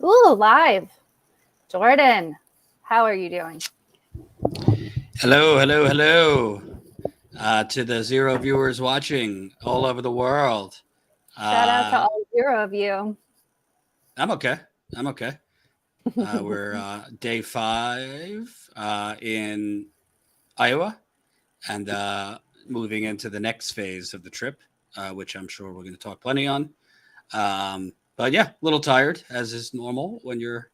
Ooh, live. Jordan, how are you doing? Hello, hello, hello to the 0 viewers watching all over the world. Shout out to all 0 of you. I'm okay. I'm okay. We're day 5 in Iowa and moving into the next phase of the trip, which I'm sure we're going to talk plenty on. But yeah, a little tired, as is normal when you're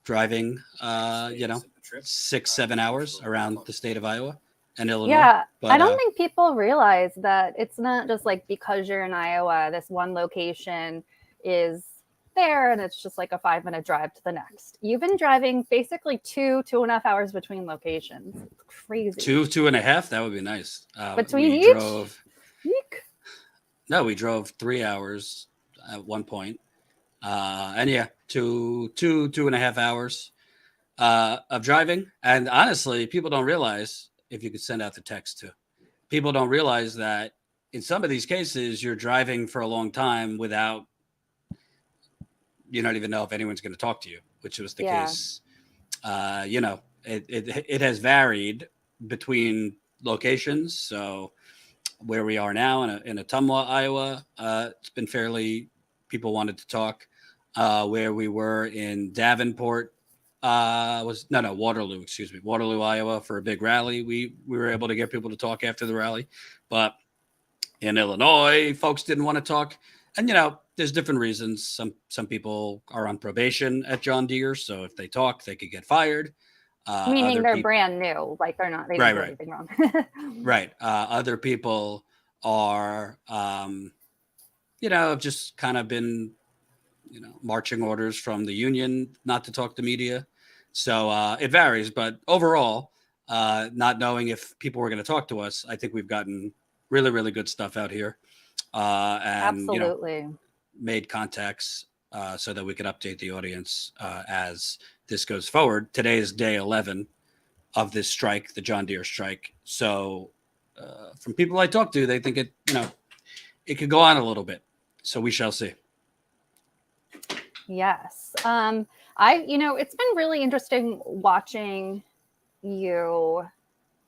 driving, 6-7 hours around the state of Iowa and Illinois. Yeah, but I don't think people realize that it's not just like because you're in Iowa, this one location is there and it's just like a 5-minute drive to the next. You've been driving basically 2.5 hours between locations. It's crazy. 2.5. That would be nice. Between we each? drove. No, we drove 3 hours at one point, and yeah, 2.5 hours of driving. And honestly, people don't realize, if you could send out the text too, people don't realize that in some of these cases, you're driving for a long time without, you don't even know if anyone's going to talk to you, which was the case. It has varied between locations. So where we are now in Ottumwa, Iowa, it's been fairly, people wanted to talk. Where we were in Davenport, Waterloo, Iowa, for a big rally. We were able to get people to talk after the rally, but in Illinois, folks didn't want to talk. And, there's different reasons. Some people are on probation at John Deere, so if they talk, they could get fired. Meaning they're brand new, like they didn't do anything wrong. Right. Other people are, just kind of been, marching orders from the union not to talk to media. So it varies. But overall, not knowing if people were going to talk to us, I think we've gotten really, really good stuff out here. And, absolutely. Made contacts so that we could update the audience as this goes forward. Today is day 11 of this strike, the John Deere strike. So from people I talk to, they think it could go on a little bit. So we shall see. Yes. It's been really interesting watching you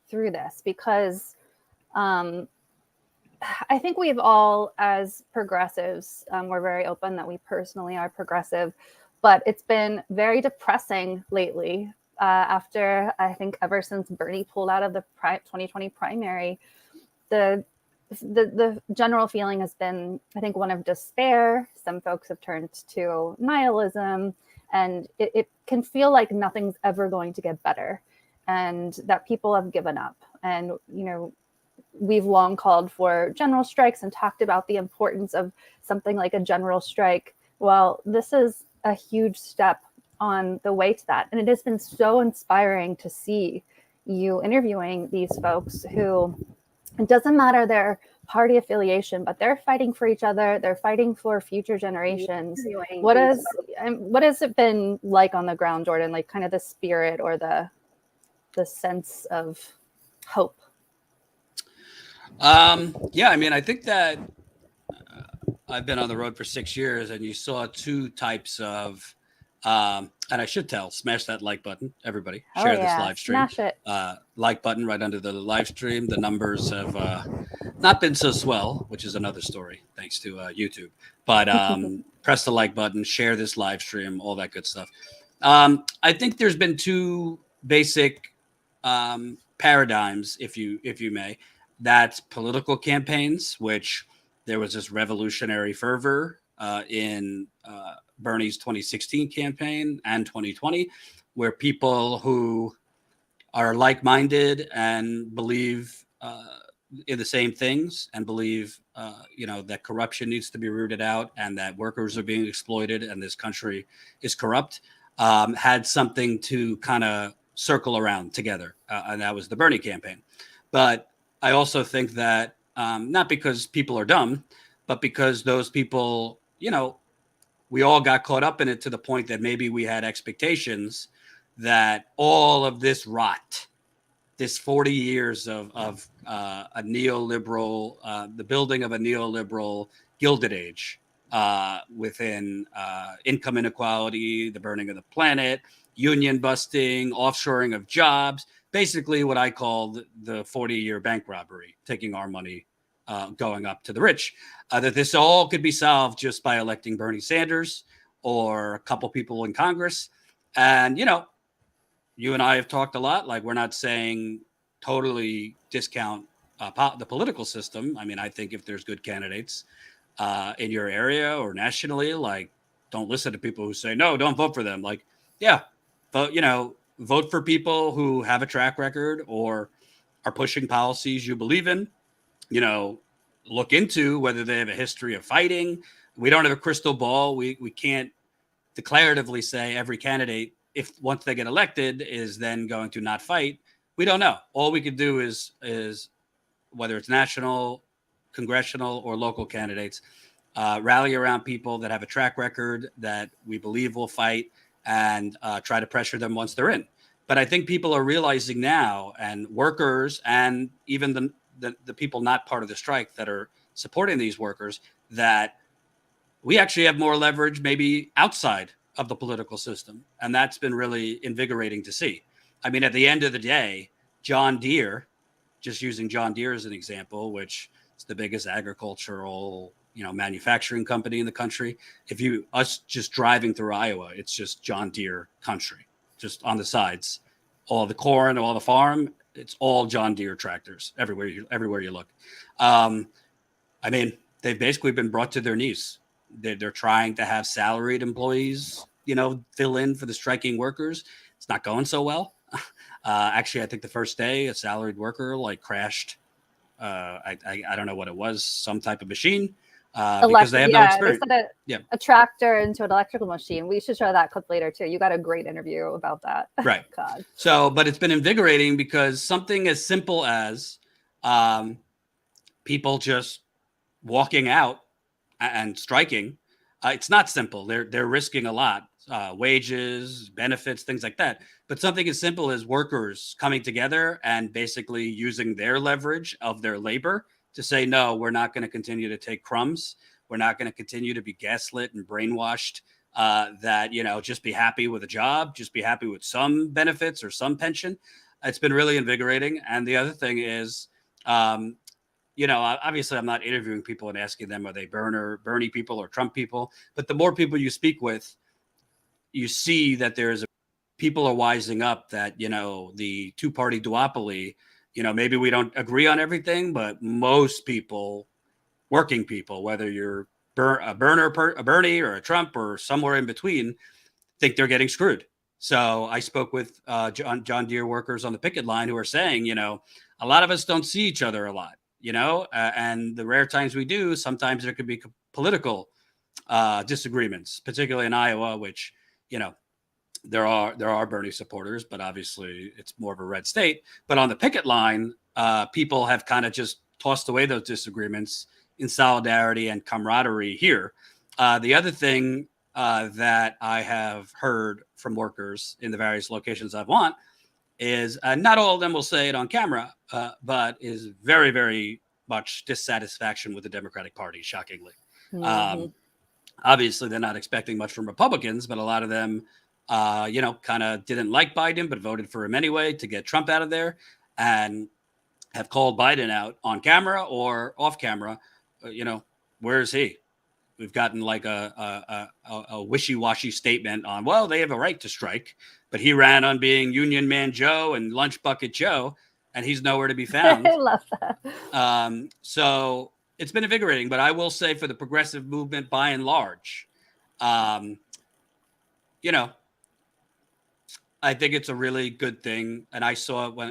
through this because I think we've all, as progressives, we're very open that we personally are progressive, but it's been very depressing lately after, I think, ever since Bernie pulled out of the 2020 primary. The general feeling has been, I think, one of despair. Some folks have turned to nihilism, and it can feel like nothing's ever going to get better and that people have given up. And, we've long called for general strikes and talked about the importance of something like a general strike. Well, this is a huge step on the way to that. And it has been so inspiring to see you interviewing these folks who, it doesn't matter their party affiliation, but they're fighting for each other. They're fighting for future generations. What has it been like on the ground, Jordan? Like kind of the spirit or the sense of hope? I think that I've been on the road for 6 years, and you saw two types of, and I should smash that like button, everybody. Share this live stream. Smash it. Like button right under the live stream. The numbers have not been so swell, which is another story, thanks to YouTube. But press the like button, share this live stream, all that good stuff. I think there's been two basic paradigms, if you may. That's political campaigns, which there was this revolutionary fervor in Bernie's 2016 campaign and 2020, where people who are like-minded and believe in the same things and believe, that corruption needs to be rooted out and that workers are being exploited and this country is corrupt, had something to kind of circle around together. And that was the Bernie campaign. But I also think that not because people are dumb, but because those people, we all got caught up in it to the point that maybe we had expectations that all of this rot, this 40 years of a neoliberal, the building of a neoliberal Gilded Age within income inequality, the burning of the planet, union busting, offshoring of jobs, basically what I call the 40-year bank robbery, taking our money, going up to the rich, that this all could be solved just by electing Bernie Sanders or a couple people in Congress. And, you know, you and I have talked a lot, like we're not saying totally discount the political system. I mean, I think if there's good candidates in your area or nationally, like don't listen to people who say, no, don't vote for them. Like, yeah, vote for people who have a track record or are pushing policies you believe in. You know, look into whether they have a history of fighting. We don't have a crystal ball. We can't declaratively say every candidate, if once they get elected, is then going to not fight. We don't know. All we could do is whether it's national, congressional, or local candidates, rally around people that have a track record that we believe will fight and try to pressure them once they're in. But I think people are realizing now, and workers and even the people not part of the strike that are supporting these workers, that we actually have more leverage maybe outside of the political system. And that's been really invigorating to see. I mean, at the end of the day, John Deere, just using John Deere as an example, which is the biggest agricultural, manufacturing company in the country. If us just driving through Iowa, it's just John Deere country, just on the sides, all the corn, all the farm, it's all John Deere tractors everywhere you look. I mean, they've basically been brought to their knees. They're trying to have salaried employees, fill in for the striking workers. It's not going so well. Actually, I think the first day a salaried worker crashed. I don't know what it was, some type of machine. Because they have no experience. They said a tractor into an electrical machine. We should show that clip later too. You got a great interview about that. Right. God. So, but it's been invigorating because something as simple as people just walking out and striking, it's not simple. They're risking a lot, wages, benefits, things like that. But something as simple as workers coming together and basically using their leverage of their labor to say, no, we're not going to continue to take crumbs. We're not going to continue to be gaslit and brainwashed that, just be happy with a job, just be happy with some benefits or some pension. It's been really invigorating. And the other thing is, obviously I'm not interviewing people and asking them, are they Bernie people or Trump people? But the more people you speak with, you see that people are wising up that, the two-party duopoly, maybe we don't agree on everything, but most people, working people, whether you're a Bernie or a Trump or somewhere in between, think they're getting screwed. So I spoke with John Deere workers on the picket line who are saying, a lot of us don't see each other a lot, and the rare times we do, sometimes there could be political disagreements, particularly in Iowa, which, there are Bernie supporters, but obviously it's more of a red state. But on the picket line, people have kind of just tossed away those disagreements in solidarity and camaraderie here. The other thing that I have heard from workers in the various locations I've won is not all of them will say it on camera, but is very, very much dissatisfaction with the Democratic Party, shockingly. Mm-hmm. Obviously, they're not expecting much from Republicans, but a lot of them kind of didn't like Biden, but voted for him anyway to get Trump out of there, and have called Biden out on camera or off camera. Where is he? We've gotten a wishy-washy statement on, well, they have a right to strike, but he ran on being Union Man Joe and Lunch Bucket Joe, and he's nowhere to be found. I love that. So it's been invigorating, but I will say for the progressive movement by and large, I think it's a really good thing. And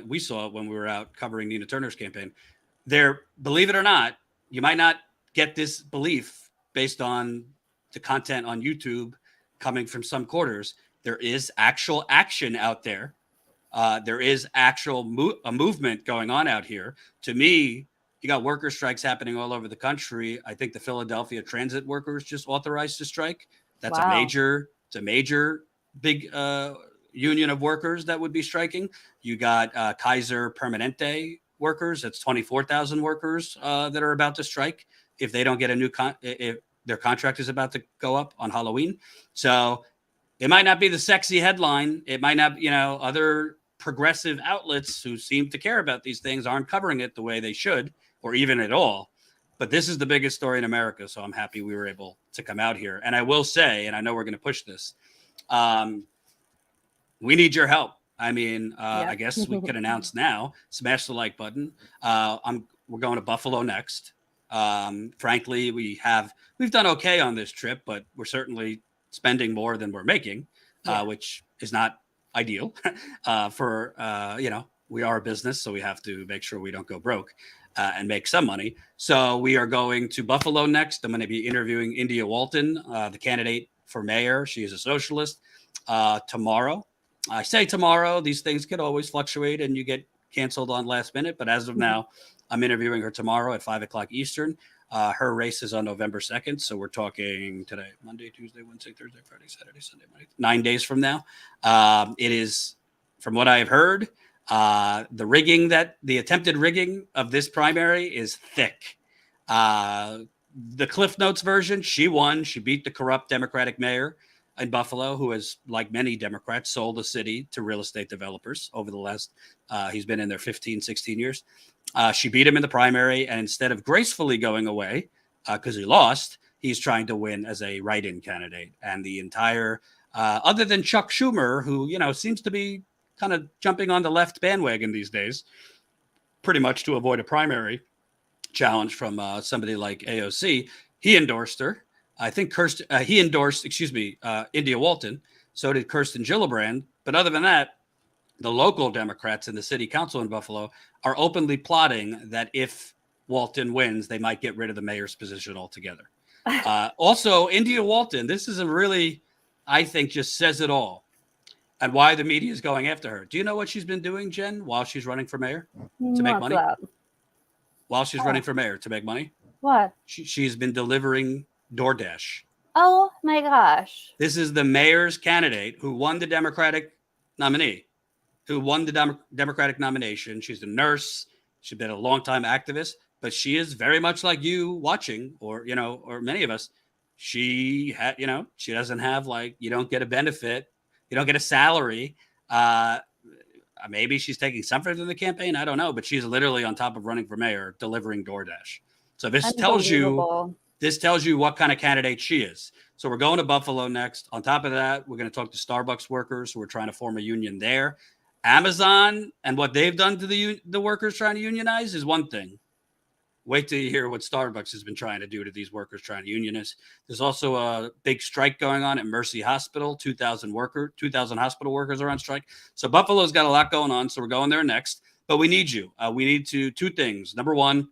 we saw it when we were out covering Nina Turner's campaign. Believe it or not, you might not get this belief based on the content on YouTube coming from some quarters. There is actual action out there. There is actual a movement going on out here. To me, you got worker strikes happening all over the country. I think the Philadelphia transit workers just authorized to strike. That's a major big union of workers that would be striking. You got Kaiser Permanente workers. That's 24,000 workers that are about to strike if they don't get a new their contract is about to go up on Halloween. So it might not be the sexy headline. It might not, other progressive outlets who seem to care about these things aren't covering it the way they should, or even at all. But this is the biggest story in America. So I'm happy we were able to come out here. And I will say, and I know we're going to push this, we need your help. I mean, I guess we could announce now, smash the like button. We're going to Buffalo next. Frankly, we've done okay on this trip, but we're certainly spending more than we're making, which is not ideal we are a business, so we have to make sure we don't go broke and make some money. So we are going to Buffalo next. I'm going to be interviewing India Walton, the candidate for mayor. She is a socialist. Tomorrow, I say tomorrow, these things could always fluctuate and you get canceled on last minute. But as of now, I'm interviewing her tomorrow at 5 o'clock Eastern. Her race is on November 2nd. So we're talking today, Monday, Tuesday, Wednesday, Thursday, Friday, Saturday, Sunday, Monday, 9 days from now. It is, from what I have heard, the attempted rigging of this primary is thick. The Cliff Notes version, she won. She beat the corrupt Democratic mayor in Buffalo, who has, like many Democrats, sold the city to real estate developers over the last, he's been in there 15, 16 years. She beat him in the primary, and instead of gracefully going away because he lost, he's trying to win as a write-in candidate. And the entire, other than Chuck Schumer, who, seems to be kind of jumping on the left bandwagon these days, pretty much to avoid a primary challenge from somebody like AOC, he endorsed her. I think he endorsed, India Walton. So did Kirsten Gillibrand. But other than that, the local Democrats in the city council in Buffalo are openly plotting that if Walton wins, they might get rid of the mayor's position altogether. Also, India Walton, this is I think, just says it all and why the media is going after her. Do you know what she's been doing, Jen, while she's running for mayor to make money? While she's running for mayor to make money? What? She's been delivering DoorDash. Oh my gosh. This is the mayor's candidate who won the Democratic nomination. She's a nurse. She's been a longtime activist, but she is very much like you watching, or many of us. She doesn't have, you don't get a benefit. You don't get a salary. Maybe she's taking something from the campaign. I don't know, but she's literally on top of running for mayor, delivering DoorDash. So this tells you what kind of candidate she is. So we're going to Buffalo next. On top of that, we're going to talk to Starbucks workers who are trying to form a union there. Amazon and what they've done to the workers trying to unionize is one thing. Wait till you hear what Starbucks has been trying to do to these workers trying to unionize. There's also a big strike going on at Mercy Hospital. 2,000 hospital workers are on strike. So Buffalo's got a lot going on. So we're going there next. But we need you. We need two things. Number one,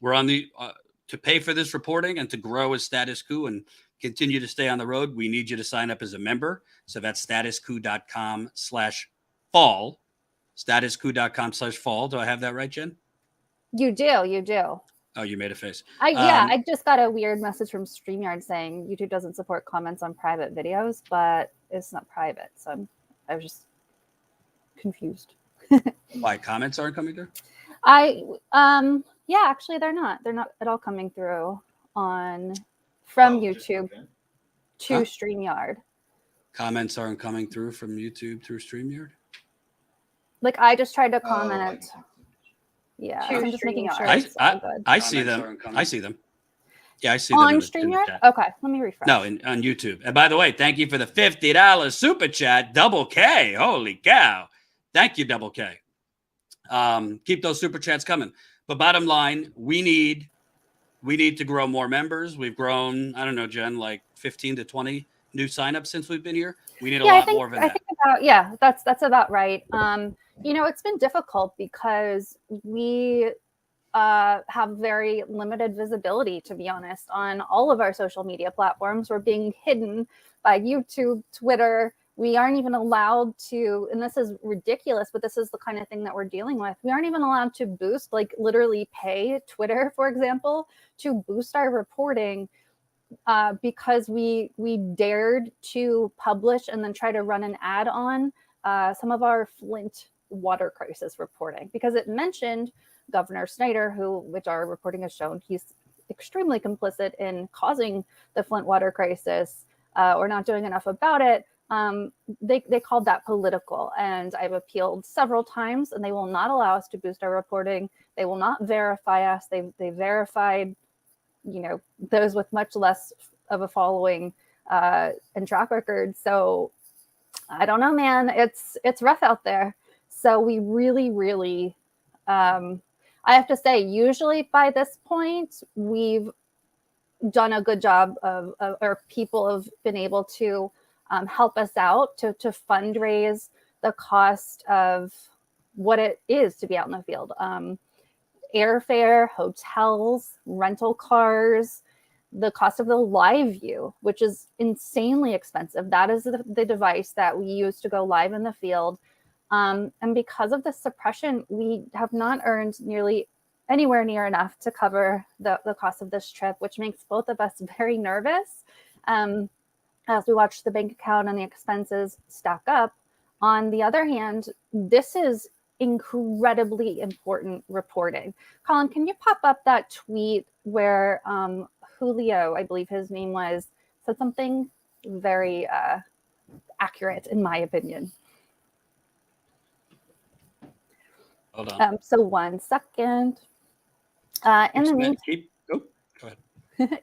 we're on to pay for this reporting and to grow as Status Coup and continue to stay on the road. We need you to sign up as a member. So that's statuscoup.com/fall. statuscoup.com/fall. Do I have that right, Jen? You do. Oh, you made a face. I just got a weird message from StreamYard saying YouTube doesn't support comments on private videos, but it's not private. So I was just confused. Why comments aren't coming through? Yeah, actually they're not at all coming through from YouTube to StreamYard. Comments aren't coming through from YouTube through StreamYard? I just tried to comment. Yeah, I'm just making sure it's all good. I see them. Yeah, I see them. On StreamYard? Okay, let me refresh. No, on YouTube. And by the way, thank you for the $50 super chat, Double K. Holy cow. Thank you, Double K. Keep those super chats coming. But bottom line, we need to grow more members. We've grown, I don't know, Jen, 15 to 20 new signups since we've been here. We need a lot more than that. That's about right. It's been difficult because we have very limited visibility, to be honest, on all of our social media platforms. We're being hidden by YouTube, Twitter. We aren't even allowed to, and this is ridiculous, but this is the kind of thing that we're dealing with. We aren't even allowed to boost, literally pay Twitter, for example, to boost our reporting because we dared to publish and then try to run an ad on some of our Flint water crisis reporting because it mentioned Governor Snyder, which our reporting has shown, he's extremely complicit in causing the Flint water crisis or not doing enough about it, they called that political. And I've appealed several times, and they will not allow us to boost our reporting. They will not verify us. They verified, those with much less of a following and track record. So I don't know, man. It's rough out there. So we really, really, I have to say, usually by this point, we've done a good job or people have been able to help us out to fundraise the cost of what it is to be out in the field. Airfare, hotels, rental cars, the cost of the live view, which is insanely expensive. That is the device that we use to go live in the field. And because of the suppression, we have not earned nearly anywhere near enough to cover the cost of this trip, which makes both of us very nervous as we watch the bank account and the expenses stack up. On the other hand, this is incredibly important reporting. Colin, can you pop up that tweet where Julio, I believe his name was, said something very accurate, in my opinion? Hold on. So 1 second. In the meantime, go ahead.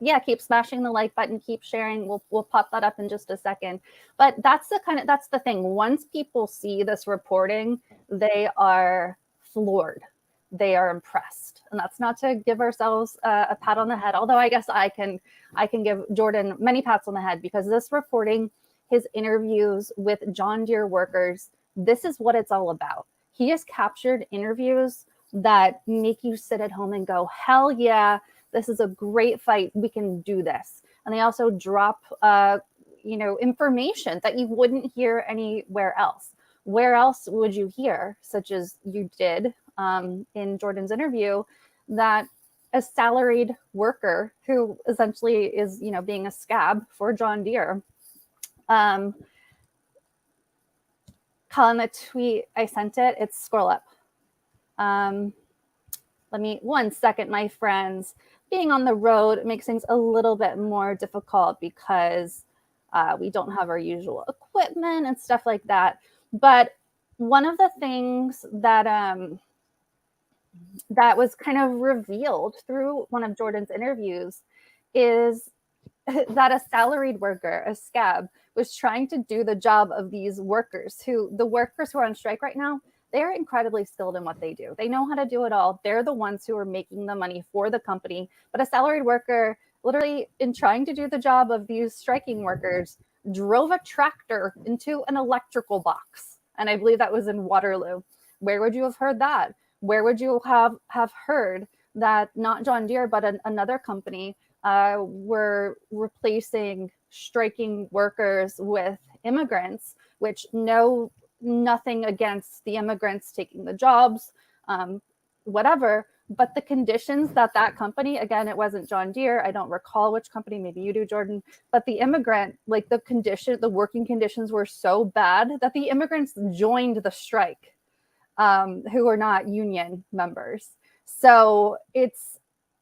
Yeah, keep smashing the like button, keep sharing. We'll pop that up in just a second. But that's the thing. Once people see this reporting, they are floored. They are impressed. And that's not to give ourselves a pat on the head, although I guess I can give Jordan many pats on the head, because this reporting, his interviews with John Deere workers, this is what it's all about. He has captured interviews that make you sit at home and go, hell yeah, this is a great fight. We can do this. And they also drop, information that you wouldn't hear anywhere else. Where else would you hear, such as you did in Jordan's interview, that a salaried worker who essentially is, being a scab for John Deere. Colin, the tweet, I sent it. It's scroll up. Let me 1 second, my friends. Being on the road makes things a little bit more difficult because we don't have our usual equipment and stuff like that. But one of the things that that was kind of revealed through one of Jordan's interviews is that a salaried worker, a scab, was trying to do the job of these workers the workers who are on strike right now. They're incredibly skilled in what they do. They know how to do it all. They're the ones who are making the money for the company. But a salaried worker, literally in trying to do the job of these striking workers, drove a tractor into an electrical box. And I believe that was in Waterloo. Where would you have heard that? Where would you have heard that not John Deere, but another company were replacing striking workers with immigrants, which nothing against the immigrants taking the jobs, whatever, but the conditions that company, again, it wasn't John Deere. I don't recall which company, maybe you do, Jordan, but the immigrant, like the working conditions were so bad that the immigrants joined the strike, who are not union members. So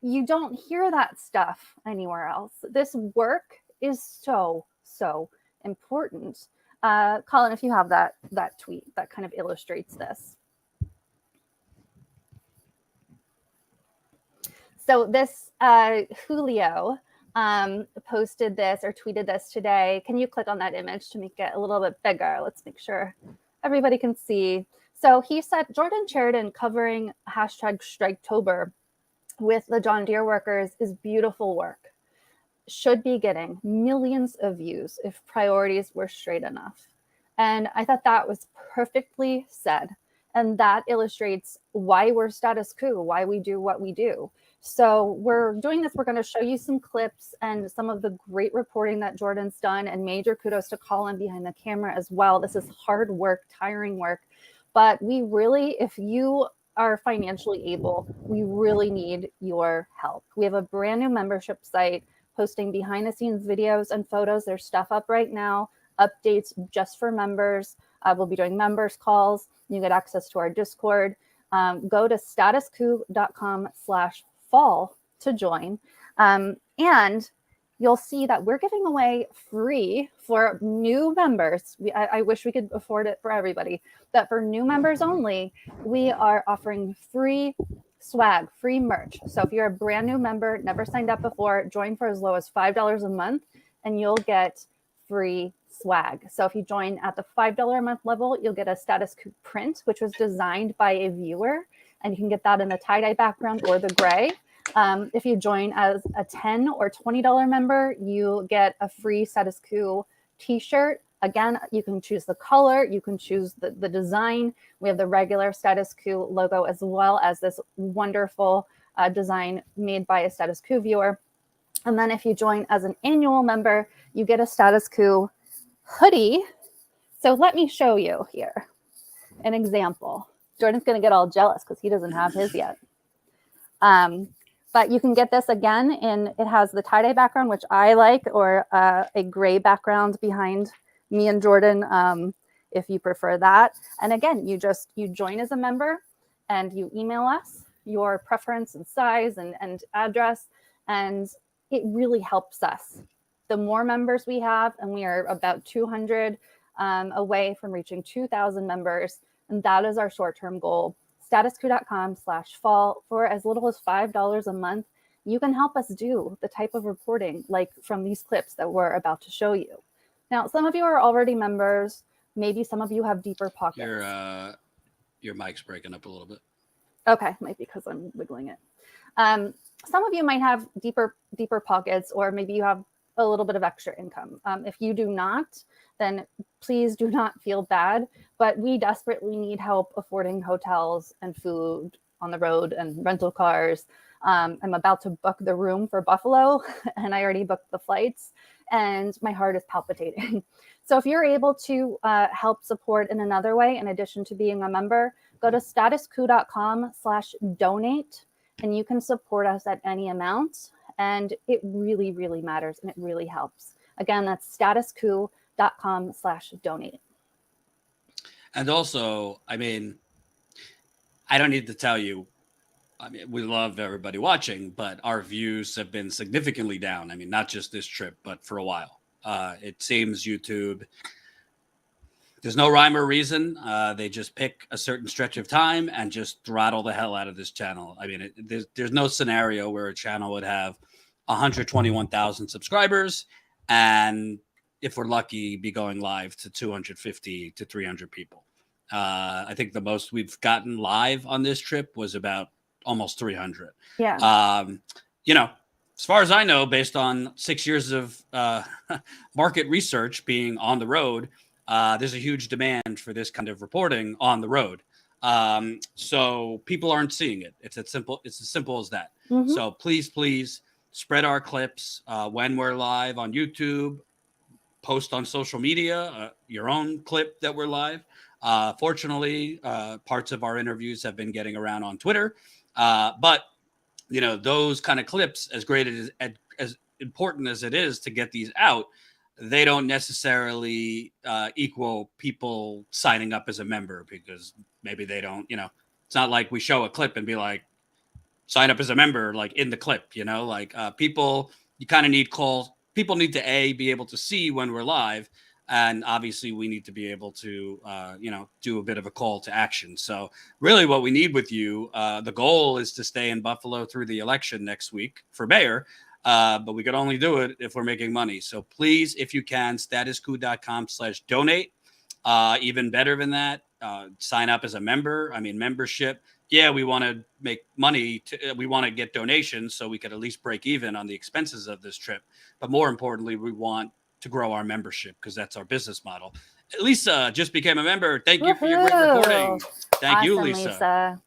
you don't hear that stuff anywhere else. This work is so, so important. Colin, if you have that tweet that kind of illustrates this. So this Julio posted this or tweeted this today. Can you click on that image to make it a little bit bigger? Let's make sure everybody can see. So he said, Jordan Sheridan covering #Striketober with the John Deere workers is beautiful work. Should be getting millions of views if priorities were straight enough. And I thought that was perfectly said. And that illustrates why we're Status Coup, why we do what we do. So we're doing this. We're going to show you some clips and some of the great reporting that Jordan's done, and major kudos to Colin behind the camera as well. This is hard work, tiring work. But we really, if you are financially able, we really need your help. We have a brand new membership site posting behind the scenes videos and photos. There's stuff up right now, updates just for members. We'll be doing members calls. You get access to our Discord. Go to statuscoup.com/fall to join. And you'll see that we're giving away free for new members. I wish we could afford it for everybody, but for new members only, we are offering free swag, free merch. So if you're a brand new member, never signed up before, join for as low as $5 a month, and you'll get free swag. So if you join at the $5 a month level, you'll get a Status Coup print, which was designed by a viewer, and you can get that in the tie-dye background or the gray. If you join as a $10 or $20 member, you get a free Status Coup t-shirt. Again, you can choose the color, you can choose the design. We have the regular Status Coup logo as well as this wonderful design made by a Status Coup viewer. And then if you join as an annual member, you get a Status Coup hoodie. So let me show you here an example. Jordan's going to get all jealous because he doesn't have his yet. But you can get this again, and it has the tie-dye background, which I like, or a gray background behind me and Jordan, if you prefer that. And again, you join as a member, and you email us your preference and size and address, and it really helps us. The more members we have, and we are about 200 away from reaching 2,000 members, and that is our short-term goal. StatusCoup.com/fall for as little as $5 a month. You can help us do the type of reporting like from these clips that we're about to show you. Now, some of you are already members. Maybe some of you have deeper pockets. Your mic's breaking up a little bit. Okay, might be because I'm wiggling it. Some of you might have deeper pockets, or maybe you have a little bit of extra income. If you do not, then please do not feel bad. But we desperately need help affording hotels and food on the road and rental cars. I'm about to book the room for Buffalo, and I already booked the flights, and my heart is palpitating. So if you're able to help support in another way, in addition to being a member, go to StatusCoup.com/donate, and you can support us at any amount. And it really, really matters, and it really helps. Again, that's StatusCoup.com/donate. And also, I mean, I don't need to tell you, I mean, we love everybody watching, but our views have been significantly down. I mean, not just this trip, but for a while. It seems YouTube, there's no rhyme or reason. They just pick a certain stretch of time and just throttle the hell out of this channel. I mean, there's no scenario where a channel would have 121,000 subscribers and, if we're lucky, be going live to 250 to 300 people. I think the most we've gotten live on this trip was about almost 300. Yeah. You know, as far as I know, based on 6 years of market research being on the road, there's a huge demand for this kind of reporting on the road. So people aren't seeing it. It's as simple as that. Mm-hmm. So please spread our clips when we're live on YouTube. Post on social media your own clip that we're live. Fortunately, parts of our interviews have been getting around on Twitter. But, you know, those kind of clips, as great as important as it is to get these out, they don't necessarily equal people signing up as a member, because maybe they don't, you know, it's not like we show a clip and be like, sign up as a member, like in the clip, you know, like people, you kind of need calls. People need to be able to see when we're live. And obviously we need to be able to, you know, do a bit of a call to action. So really what we need with you, the goal is to stay in Buffalo through the election next week for mayor. But we could only do it if we're making money. So please, if you can, StatusCoup.com/donate. Even better than that, sign up as a member. I mean, membership. Yeah, we want to make money. We want to get donations so we could at least break even on the expenses of this trip. But more importantly, we want to grow our membership, because that's our business model. Lisa just became a member. Thank you for your great reporting. Thank you, Lisa.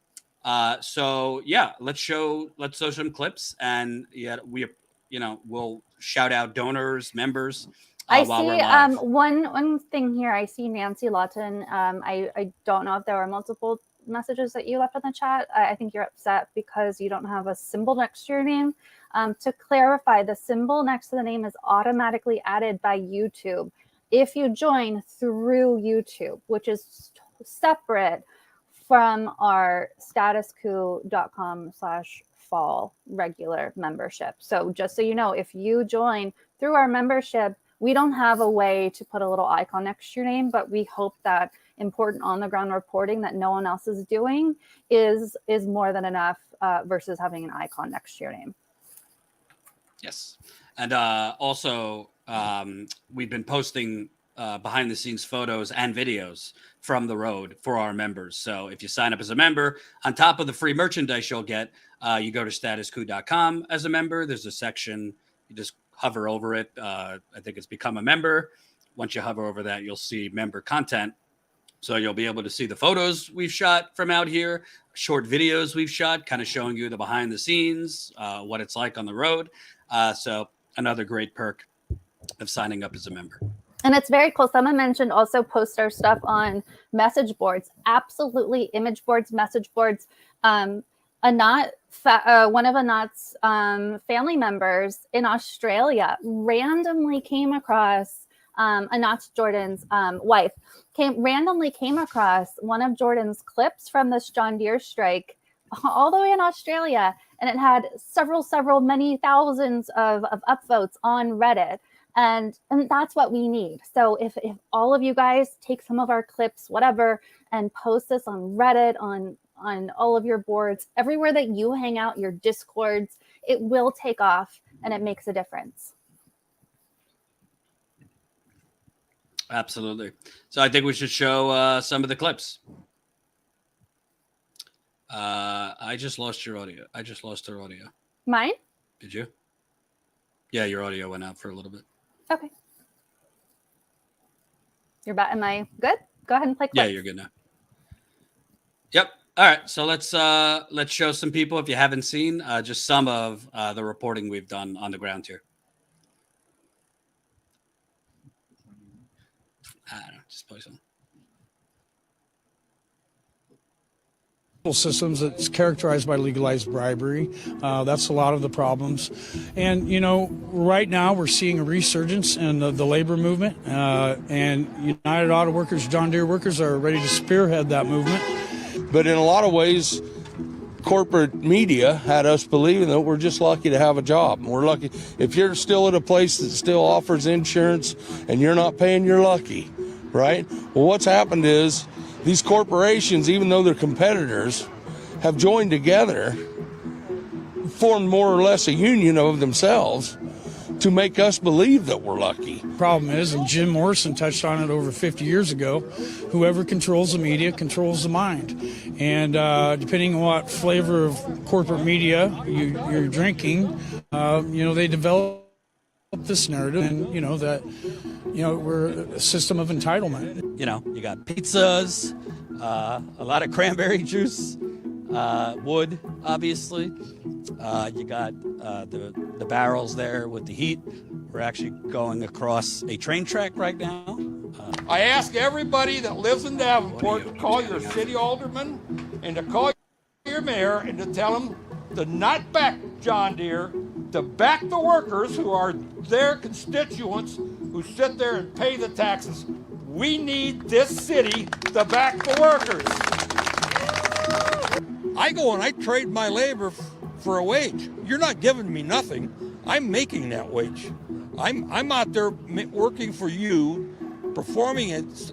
So yeah, let's show some clips, and yeah, we'll shout out donors, members. I see one thing here. I see Nancy Lawton. I don't know if there were multiple messages that you left in the chat. I think you're upset because you don't have a symbol next to your name. To clarify, the symbol next to the name is automatically added by YouTube if you join through YouTube, which is separate from our StatusCoup.com/ fall regular membership. So just so you know, if you join through our membership, we don't have a way to put a little icon next to your name, but we hope that important on the ground reporting that no one else is doing is more than enough versus having an icon next to your name. Yes. And also, we've been posting behind the scenes photos and videos from the road for our members. So if you sign up as a member, on top of the free merchandise you'll get, you go to StatusCoup.com as a member. There's a section, you just hover over it. I think it's become a member. Once you hover over that, you'll see member content. So you'll be able to see the photos we've shot from out here, short videos we've shot, kind of showing you the behind the scenes, what it's like on the road. So another great perk of signing up as a member. And it's very cool. Someone mentioned also post our stuff on message boards. Absolutely, image boards, message boards. One of Anat's family members in Australia randomly came across Anat Jordan's wife randomly came across one of Jordan's clips from this John Deere strike all the way in Australia, and it had many thousands of upvotes on Reddit. And that's what we need. So if all of you guys take some of our clips, whatever, and post this on Reddit, on all of your boards, everywhere that you hang out, your Discords, it will take off and it makes a difference. Absolutely. So I think we should show some of the clips. I just lost your audio. I just lost her audio. Mine? Did you? Yeah, your audio went out for a little bit. Okay. Am I good? Go ahead and play clips. Yeah, you're good now. Yep. All right. So let's show some people, if you haven't seen, just some of the reporting we've done on the ground here. I don't know, just play some. Systems that's characterized by legalized bribery. That's a lot of the problems. And, right now we're seeing a resurgence in the labor movement, and United Auto Workers, John Deere workers are ready to spearhead that movement. But in a lot of ways, corporate media had us believing that we're just lucky to have a job. We're lucky. If you're still at a place that still offers insurance and you're not paying, you're lucky, right? Well, what's happened is these corporations, even though they're competitors, have joined together, formed more or less a union of themselves to make us believe that we're lucky. Problem is, and Jim Morrison touched on it over 50 years ago, whoever controls the media controls the mind. And depending on what flavor of corporate media you're drinking, they develop this narrative, and we're a system of entitlement. You got pizzas, a lot of cranberry juice, wood, obviously. You got the barrels there with the heat. We're actually going across a train track right now. I ask everybody that lives in Davenport to call your city alderman and to call your mayor and to tell them to not back John Deere, to back the workers who are their constituents who sit there and pay the taxes. We need this city to back the workers. I go and I trade my labor for a wage. You're not giving me nothing. I'm making that wage. I'm out there working for you, performing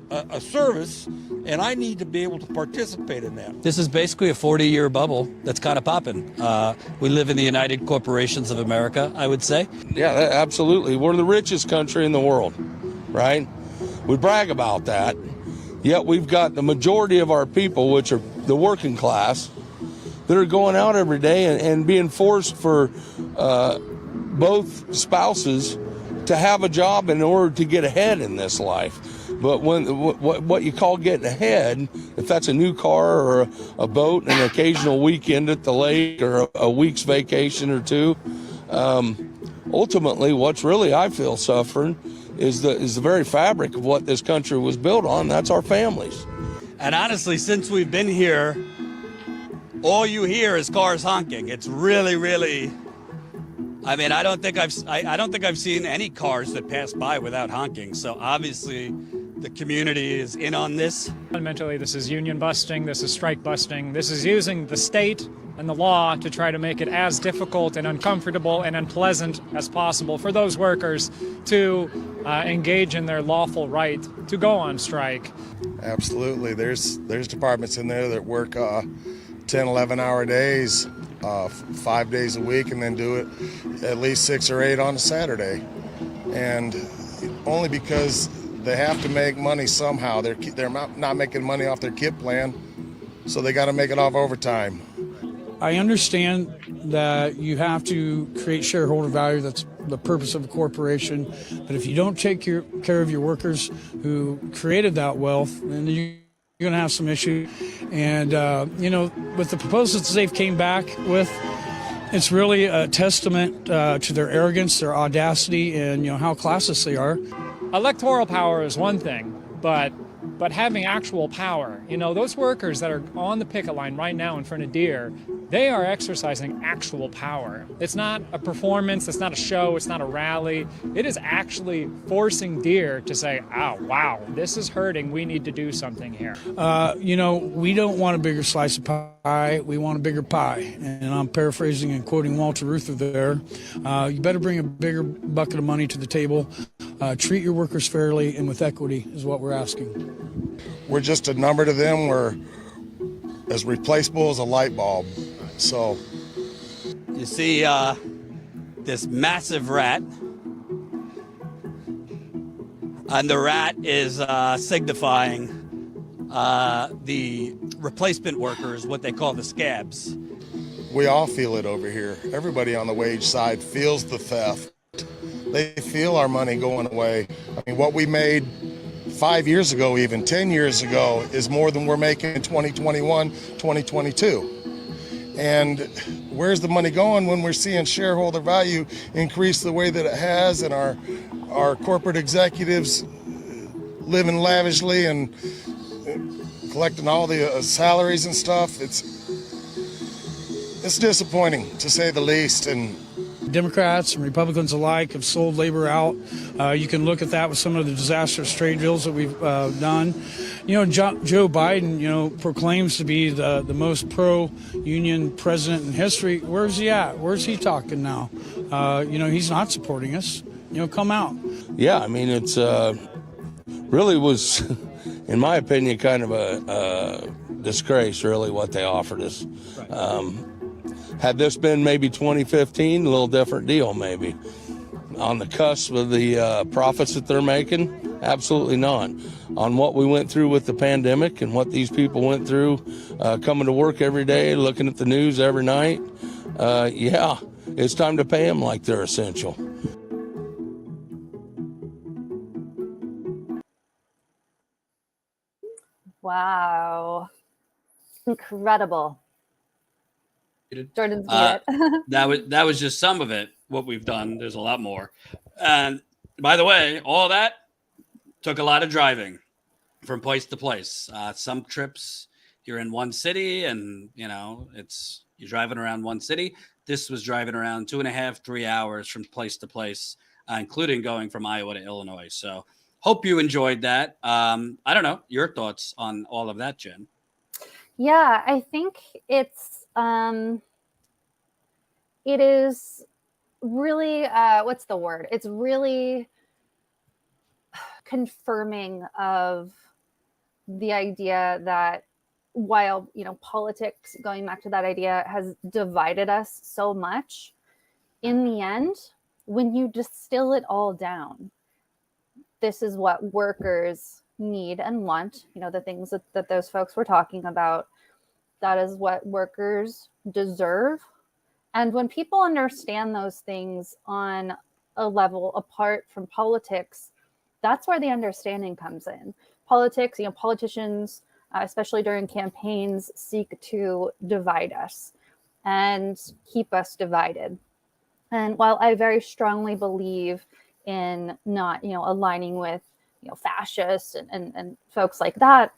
a service, and I need to be able to participate in that. This is basically a 40-year bubble that's kind of popping. We live in the United Corporations of America, I would say. Yeah, absolutely. We're the richest country in the world, right? We brag about that, yet we've got the majority of our people, which are the working class, that are going out every day and being forced for both spouses to have a job in order to get ahead in this life. But when what you call getting ahead, if that's a new car or a boat, an occasional weekend at the lake or a week's vacation or two, ultimately what's really, I feel, suffering is the very fabric of what this country was built on. That's our families. And honestly, since we've been here, all you hear is cars honking. It's really, really. I mean, I don't think I've seen any cars that pass by without honking. So obviously, the community is in on this. Fundamentally, this is union busting. This is strike busting. This is using the state and the law to try to make it as difficult and uncomfortable and unpleasant as possible for those workers to engage in their lawful right to go on strike. Absolutely. There's departments in there that work 10, 11-hour days, 5 days a week, and then do it at least 6 or 8 on a Saturday. And only because they have to make money somehow. They're not making money off their KIP plan, so they got to make it off overtime. I understand that you have to create shareholder value. That's the purpose of a corporation. But if you don't take care of your workers who created that wealth, then you're going to have some issue. And, with the proposals they've came back with, it's really a testament to their arrogance, their audacity, and, how classist they are. Electoral power is one thing, but having actual power, those workers that are on the picket line right now in front of Deere, they are exercising actual power. It's not a performance, it's not a show, it's not a rally. It is actually forcing Deere to say, oh, wow, this is hurting, we need to do something here. We don't want a bigger slice of pie, we want a bigger pie. And I'm paraphrasing and quoting Walter Reuther there. You better bring a bigger bucket of money to the table. Treat your workers fairly and with equity is what we're asking. We're just a number to them. We're as replaceable as a light bulb. So You see this massive rat, and the rat is signifying the replacement workers, what they call the scabs. we all feel it over here. Everybody on the wage side feels the theft. They feel our money going away. I mean, what we made 5 years ago, even 10 years ago, is more than we're making in 2021, 2022. And where's the money going when we're seeing shareholder value increase the way that it has, and our corporate executives living lavishly and collecting all the salaries and stuff? It's disappointing, to say the least. And Democrats and Republicans alike have sold labor out. You can look at that with some of the disastrous trade deals that we've done. Joe Biden, proclaims to be the most pro-union president in history. Where's he at? Where's he talking now? He's not supporting us. Come out. Yeah, I mean, it's really was, in my opinion, kind of a disgrace, really, what they offered us. Had this been maybe 2015, a little different deal, maybe. On the cusp of the profits that they're making, absolutely not. On what we went through with the pandemic and what these people went through, coming to work every day, looking at the news every night, yeah, it's time to pay them like they're essential. Wow. Incredible. Jordan's that was just some of it, what we've done. There's a lot more. And by the way, all that took a lot of driving from place to place. Some trips you're in one city and you're driving around one city. This was driving around 2.5, 3 hours from place to place, including going from Iowa to Illinois. So hope you enjoyed that. I don't know your thoughts on all of that, Jen. Yeah, I think it is really, what's the word? It's really confirming of the idea that while, politics, going back to that idea, has divided us so much, in the end, when you distill it all down, this is what workers need and want, the things that those folks were talking about. That is what workers deserve. And when people understand those things on a level apart from politics, that's where the understanding comes in. Politics, politicians, especially during campaigns, seek to divide us and keep us divided. And while I very strongly believe in not, aligning with, fascists and folks like that,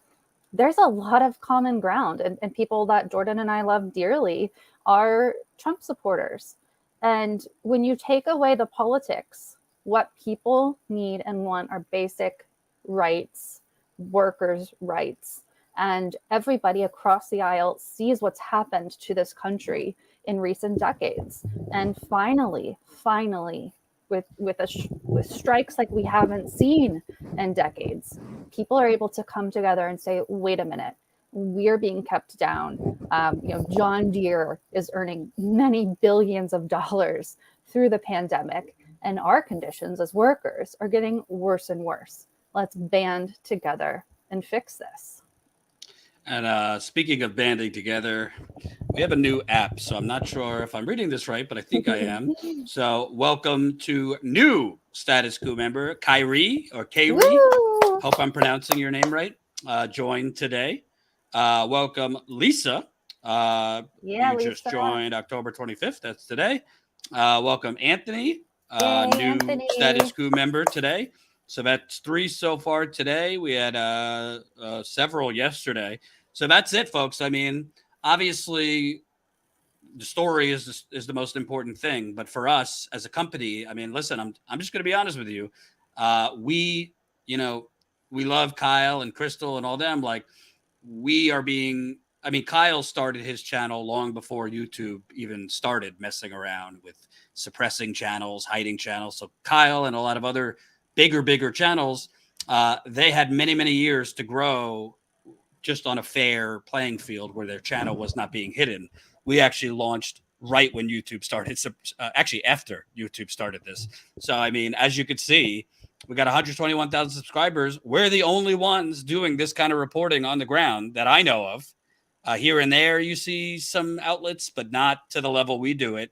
there's a lot of common ground, and people that Jordan and I love dearly are Trump supporters. And when you take away the politics, what people need and want are basic rights, workers' rights. And everybody across the aisle sees what's happened to this country in recent decades. And finally, with strikes like we haven't seen in decades, people are able to come together and say, wait a minute, we're being kept down. John Deere is earning many billions of dollars through the pandemic, and our conditions as workers are getting worse and worse. Let's band together and fix this. And speaking of banding together, we have a new app. So I'm not sure if I'm reading this right, but I think I am. So welcome to new Status Coup member, Kyrie or Kyrie. Hope I'm pronouncing your name right. Joined today. Welcome, Lisa. You Lisa just joined October 25th. That's today. Welcome, Anthony. Yay, New Anthony. Status Coup member today. So that's 3 so far today. We had several yesterday. So that's it, folks. I mean, obviously, the story is the most important thing. But for us as a company, I mean, listen, I'm just going to be honest with you. We love Kyle and Crystal and all them. Like, Kyle started his channel long before YouTube even started messing around with suppressing channels, hiding channels. So Kyle and a lot of other bigger channels, they had many years to grow just on a fair playing field where their channel was not being hidden. We actually launched right when YouTube started, actually after YouTube started this. So, I mean, as you could see, we got 121,000 subscribers. We're the only ones doing this kind of reporting on the ground that I know of. Here and there, you see some outlets, but not to the level we do it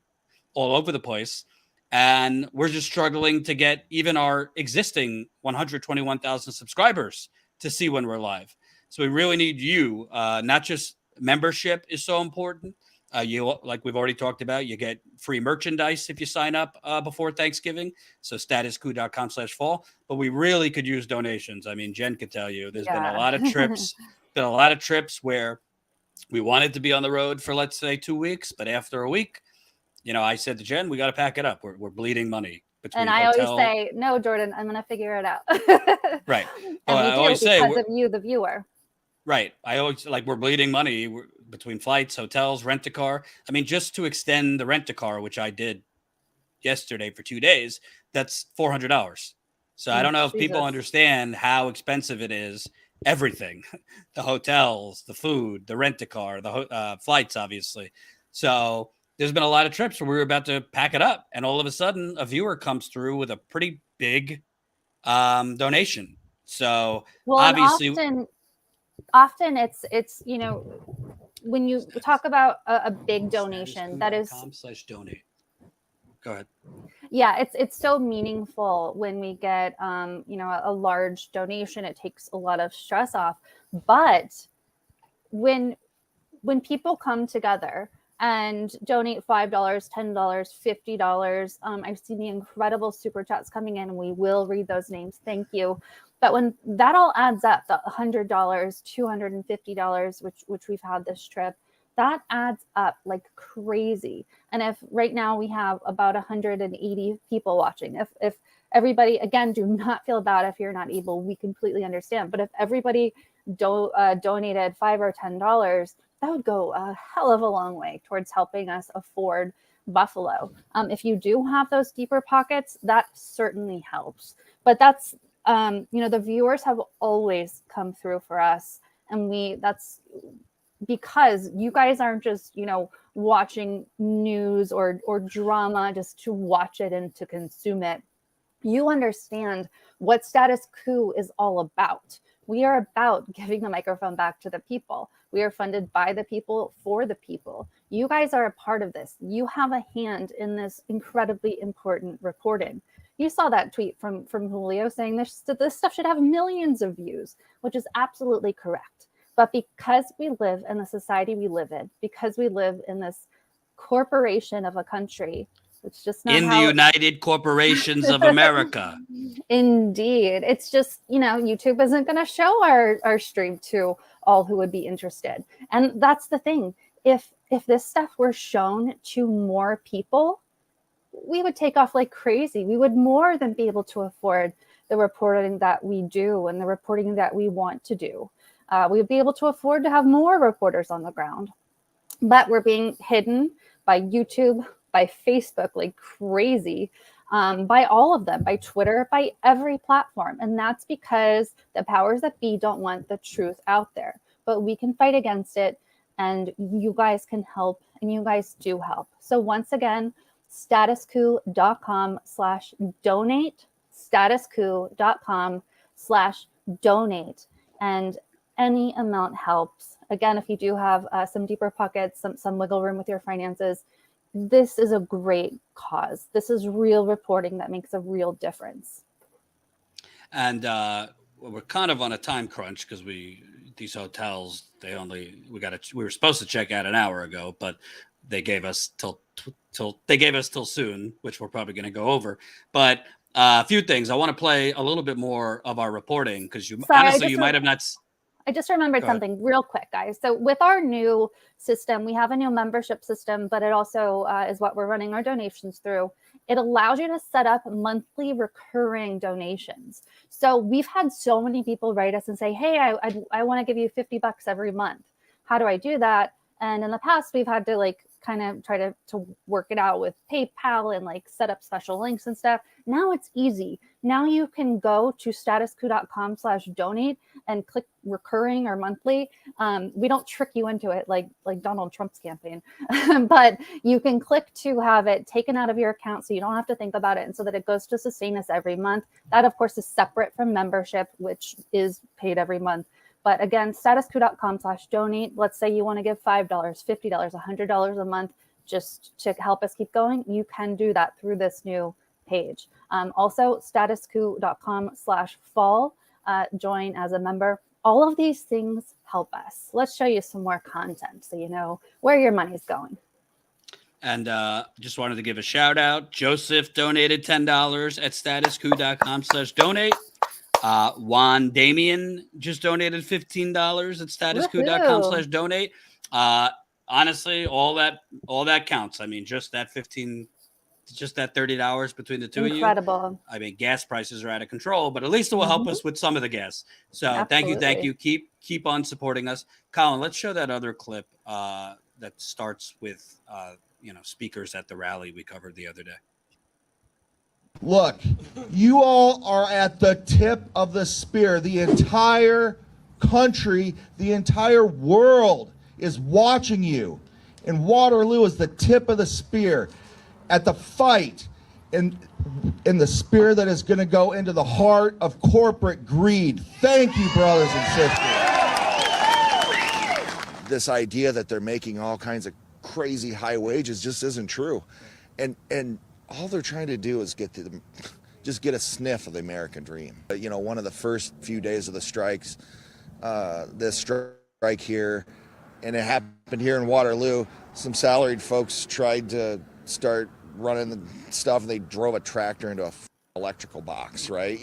all over the place. And we're just struggling to get even our existing 121,000 subscribers to see when we're live. So we really need you. Not just membership is so important. Like we've already talked about, you get free merchandise if you sign up before Thanksgiving. So statuscoup.com/fall. But we really could use donations. I mean, Jen could tell you there's been a lot of trips, where we wanted to be on the road for, let's say, 2 weeks. But after a week, I said to Jen, we got to pack it up. We're bleeding money. And I always say, no, Jordan, I'm going to figure it out. Right. And I always say, because of you, the viewer. Right. I always we're bleeding money between flights, hotels, rent a car. I mean, just to extend the rent a car, which I did yesterday for 2 days, that's $400. So I don't know if people understand how expensive it is. Everything, the hotels, the food, the rent a car, the flights, obviously. So there's been a lot of trips where we were about to pack it up, and all of a sudden a viewer comes through with a pretty big donation. So obviously, often it's when you talk about a big donation, that is /donate. Go ahead. Yeah, it's so meaningful when we get a large donation. It takes a lot of stress off. But when people come together and donate $5, $10, $50, I've seen the incredible super chats coming in, and we will read those names. Thank you. But when that all adds up, the $100, $250, which we've had this trip, that adds up like crazy. And if right now we have about 180 people watching, if everybody, again, do not feel bad if you're not able, we completely understand. But if everybody donated $5 or $10, that would go a hell of a long way towards helping us afford Buffalo. If you do have those deeper pockets, that certainly helps. But that's, the viewers have always come through for us. And that's because you guys aren't just, watching news or drama just to watch it and to consume it. You understand what Status Coup is all about. We are about giving the microphone back to the people. We are funded by the people for the people. You guys are a part of this. You have a hand in this incredibly important reporting. You saw that tweet from Julio saying this stuff should have millions of views, which is absolutely correct. But because we live in the society we live in, because we live in this corporation of a country, it's just not the United Corporations of America. Indeed. It's just, YouTube isn't going to show our stream to all who would be interested. And that's the thing. If this stuff were shown to more people, we would take off like crazy. We would more than be able to afford the reporting that we do and the reporting that we want to do. we would be able to afford to have more reporters on the ground. But we're being hidden by YouTube, by Facebook like crazy, by all of them, by Twitter, by every platform. And that's because the powers that be don't want the truth out there. But we can fight against it, and you guys can help, and you guys do help. So once again, statuscoup.com/donate, statuscoup.com/donate. And any amount helps. Again, if you do have some deeper pockets, some wiggle room with your finances, this is a great cause. This is real reporting that makes a real difference. And we're kind of on a time crunch because these hotels, we were supposed to check out an hour ago, but they gave us till soon, which we're probably going to go over. But a few things. I want to play a little bit more of our reporting because you might have not. I just remembered something real quick, guys. So with our new system, we have a new membership system, but it also is what we're running our donations through. It allows you to set up monthly recurring donations. So we've had so many people write us and say, hey, I want to give you $50 every month. How do I do that? And in the past, we've had to kind of try to work it out with PayPal and set up special links and stuff. Now it's easy. Now you can go to statuscoup.com/donate and click recurring or monthly. We don't trick you into it like Donald Trump's campaign, but you can click to have it taken out of your account so you don't have to think about it, and so that it goes to sustain us every month. That, of course, is separate from membership, which is paid every month. But again, statuscoup.com/donate. Let's say you want to give $5, $50, $100 a month just to help us keep going. You can do that through this new page. Also, statuscoup.com/fall. Join as a member. All of these things help us. Let's show you some more content so you know where your money's going. And just wanted to give a shout out. Joseph donated $10 at statuscoup.com/donate. Juan Damien just donated $15 at statuscoup.com/donate. Honestly, all that counts. I mean, just that $30 between the two Incredible. of you. I mean, gas prices are out of control, but at least it will help us with some of the gas. So Absolutely. Thank you. Keep on supporting us. Colin, let's show that other clip that starts with speakers at the rally we covered the other day. Look, you all are at the tip of the spear. The entire country, the entire world is watching you. And Waterloo is the tip of the spear at the fight in the spear that is going to go into the heart of corporate greed. Thank you, brothers and sisters. This idea that they're making all kinds of crazy high wages just isn't true. And all they're trying to do is get a sniff of the American dream. One of the first few days of the strikes, this strike here, and it happened here in Waterloo, some salaried folks tried to start running the stuff, and they drove a tractor into a electrical box, right?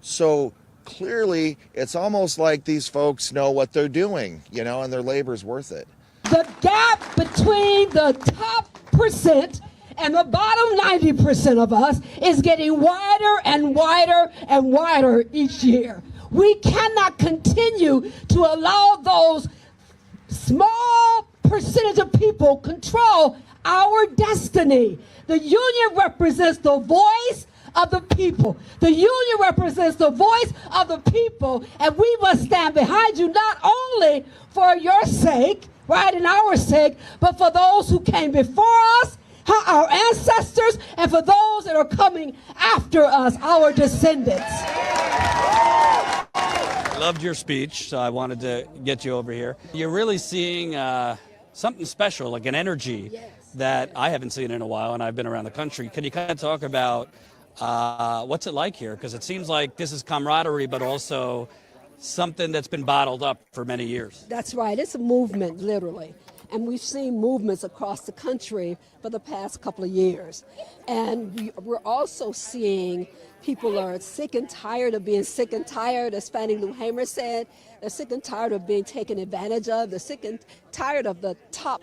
So clearly it's almost like these folks know what they're doing, and their labor's worth it. The gap between the top percent and the bottom 90% of us is getting wider and wider and wider each year. We cannot continue to allow those small percentage of people control our destiny. The union represents the voice of the people. The union represents the voice of the people, and we must stand behind you not only for your sake, right, and our sake, but for those who came before us, our ancestors, and for those that are coming after us, our descendants. Loved your speech, so I wanted to get you over here. You're really seeing something special, like an energy that I haven't seen in a while, and I've been around the country. Can you kind of talk about what's it like here? Because it seems like this is camaraderie, but also something that's been bottled up for many years. That's right. It's a movement, literally. And we've seen movements across the country for the past couple of years. And we're also seeing people are sick and tired of being sick and tired, as Fannie Lou Hamer said. They're sick and tired of being taken advantage of. They're sick and tired of the top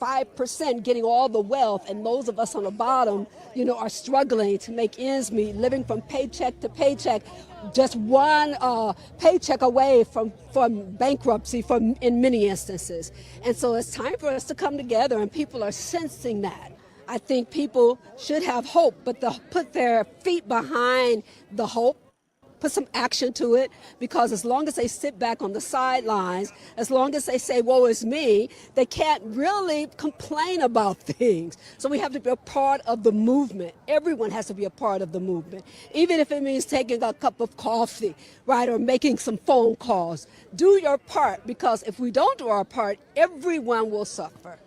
5% getting all the wealth, and those of us on the bottom, are struggling to make ends meet, living from paycheck to paycheck, just one paycheck away from bankruptcy in many instances. And so it's time for us to come together, and people are sensing that. I think people should have hope, but to put their feet behind the hope, put some action to it, because as long as they sit back on the sidelines, as long as they say, woe is me, they can't really complain about things. So we have to be a part of the movement. Everyone has to be a part of the movement, even if it means taking a cup of coffee, right, or making some phone calls. Do your part, because if we don't do our part, everyone will suffer.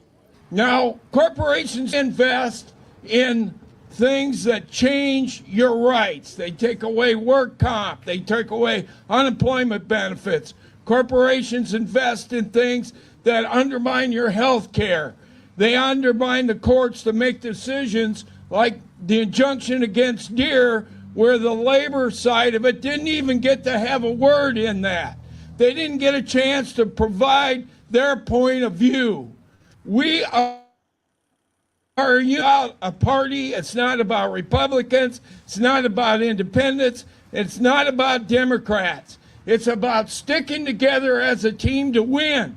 Now, corporations invest in things that change your rights. They take away work comp. They take away unemployment benefits. Corporations invest in things that undermine your health care. They undermine the courts to make decisions like the injunction against Deere, where the labor side of it didn't even get to have a word in that. They didn't get a chance to provide their point of view. We are a party. It's not about Republicans. It's not about independents. It's not about Democrats. It's about sticking together as a team to win.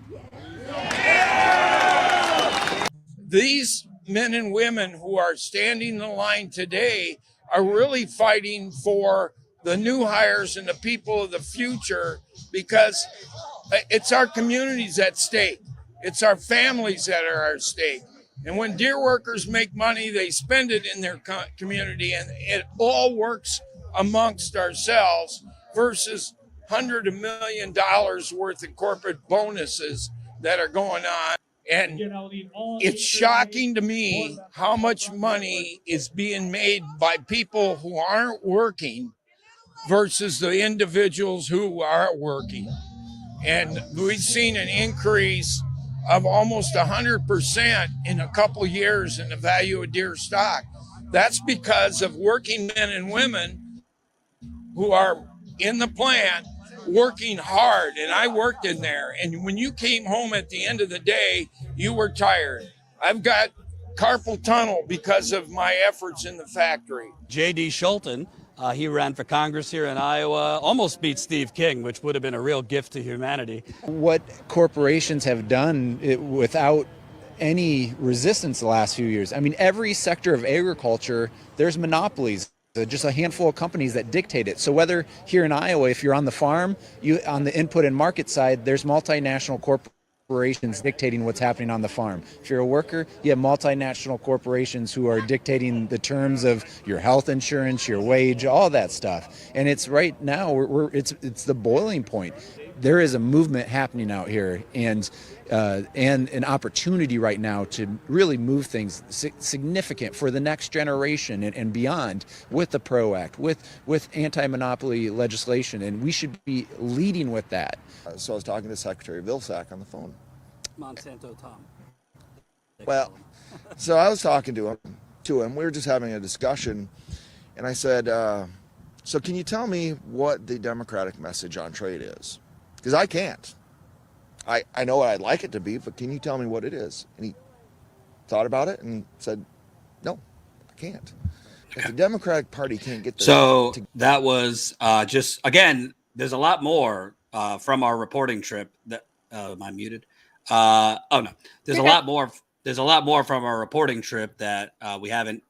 These men and women who are standing in the line today are really fighting for the new hires and the people of the future, because it's our communities at stake. It's our families that are at stake. And when Deere workers make money, they spend it in their community, and it all works amongst ourselves versus hundreds of millions of dollars worth of corporate bonuses that are going on. And it's shocking to me how much money is being made by people who aren't working versus the individuals who are working. And we've seen an increase of almost 100% in a couple years in the value of Deere stock. That's because of working men and women who are in the plant working hard. And I worked in there. And when you came home at the end of the day, you were tired. I've got carpal tunnel because of my efforts in the factory. J.D. Schulten, he ran for Congress here in Iowa, almost beat Steve King, which would have been a real gift to humanity. What corporations have done without any resistance the last few years. I mean, every sector of agriculture, there's monopolies. Just a handful of companies that dictate it. So whether here in Iowa, if you're on the farm, on the input and market side, there's multinational corporations dictating what's happening on the farm. If you're a worker, you have multinational corporations who are dictating the terms of your health insurance, your wage, all that stuff. And it's right now, it's the boiling point. There is a movement happening out here, and an opportunity right now to really move things significant for the next generation and beyond with the PRO Act, with anti-monopoly legislation, and we should be leading with that. So I was talking to Secretary Vilsack on the phone. Monsanto Tom. Well, so I was talking to him. We were just having a discussion, and I said, so can you tell me what the Democratic message on trade is? Because I can't. I know what I'd like it to be, but can you tell me what it is? And he thought about it and said, no, I can't. If the Democratic Party can't get So that was just, again, there's a lot more from our reporting trip. That am I muted? Oh, no. There's a lot more. There's a lot more from our reporting trip that we haven't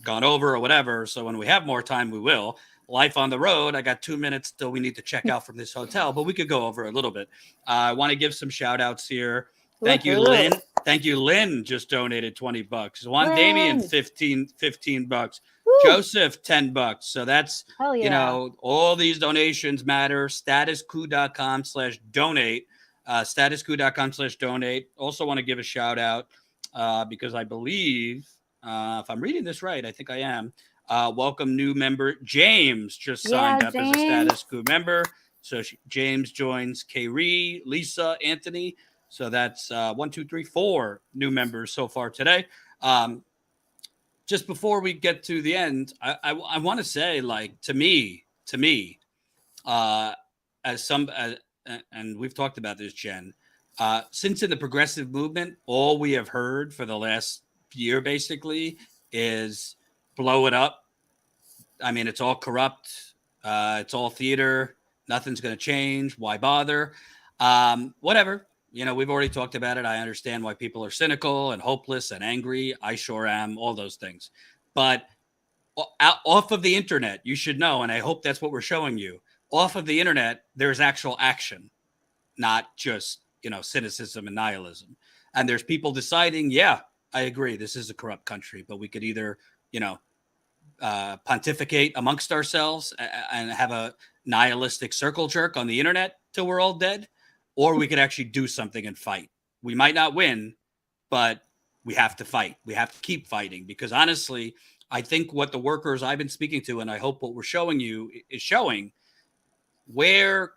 gone over or whatever. So when we have more time, we will. Life on the road. I got 2 minutes till we need to check out from this hotel, but we could go over a little bit. I want to give some shout outs here. Thank you, Lynn. Thank you, Lynn. Just donated $20. Juan Damien, 15 $15. Woo. Joseph, $10. So that's, you know, all these donations matter. StatusCoup.com/donate. StatusCoup.com/donate. Also want to give a shout out because I believe, if I'm reading this right, I think I am. Welcome new member James just signed up as a Status Coup member. So James joins Kayri, Lisa, Anthony. So that's 1, 2, 3, 4 new members so far today. Just before we get to the end, I want to say, like, to me, as some, and we've talked about this, Jen, Since in the progressive movement, all we have heard for the last year basically is blow it up. I mean, it's all corrupt. It's all theater. Nothing's going to change. Why bother? Whatever. You know, we've already talked about it. I understand why people are cynical and hopeless and angry. I sure am. All those things. But off of the internet, you should know, and I hope that's what we're showing you. Off of the internet, there's actual action, not just, you know, cynicism and nihilism. And there's people deciding, yeah, I agree, this is a corrupt country, but we could either, you know, pontificate amongst ourselves and have a nihilistic circle jerk on the internet till we're all dead, or we could actually do something and fight. We might not win, but we have to fight. We have to keep fighting, because honestly, I think what the workers I've been speaking to, and I hope what we're showing you is showing where